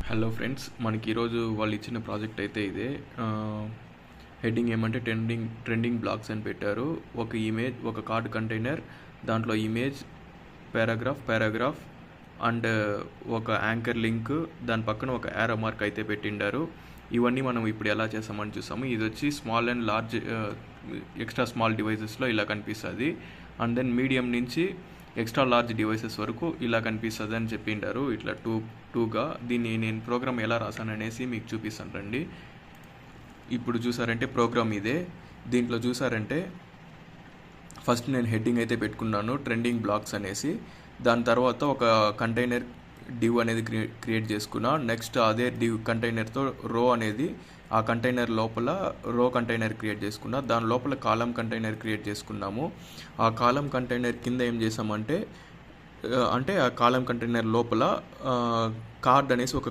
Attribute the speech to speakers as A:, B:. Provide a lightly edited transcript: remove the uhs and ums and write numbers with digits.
A: Hello friends, మనకి ఈరోజు వాళ్ళు ఇచ్చిన ప్రాజెక్ట్ అయితే ఇదే. హెడ్డింగ్ ఏమంటే ట్రెండింగ్ బ్లాగ్స్ అని పెట్టారు. ఒక ఇమేజ్, ఒక కార్డ్ కంటైనర్, దాంట్లో ఇమేజ్, పారాగ్రాఫ్ అండ్ ఒక యాంకర్ లింక్, దాని పక్కన ఒక యారో మార్క్ అయితే పెట్టిండారు. ఇవన్నీ మనం ఇప్పుడు ఎలా చేస్తామని చూసాము. ఇది వచ్చి small and large, extra small డివైజెస్లో ఇలా కనిపిస్తుంది. అండ్ దెన్ మీడియం నుంచి ఎక్స్ట్రా లార్జ్ డివైసెస్ వరకు ఇలా కనిపిస్తుంది అని చెప్పిండారు. ఇట్లా టూగా దీన్ని నేను ప్రోగ్రామ్ ఎలా రాసాను అనేసి మీకు చూపిస్తాను రండి. ఇప్పుడు చూసారంటే ప్రోగ్రామ్ ఇదే. దీంట్లో చూసారంటే ఫస్ట్ నేను హెడ్డింగ్ అయితే పెట్టుకున్నాను, ట్రెండింగ్ బ్లాగ్స్ అనేసి. దాని తర్వాత ఒక కంటైనర్ డివ్ అనేది క్రియేట్ చేసుకున్నా. నెక్స్ట్ అదే డివ్ కంటైనర్తో రో అనేది, ఆ కంటైనర్ లోపల రో కంటైనర్ క్రియేట్ చేసుకున్నా. దాని లోపల కాలం కంటైనర్ క్రియేట్ చేసుకున్నాము. ఆ కాలం కంటైనర్ కింద ఏం చేసామంటే, ఆ కాలం కంటైనర్ లోపల కార్డ్ అనేసి ఒక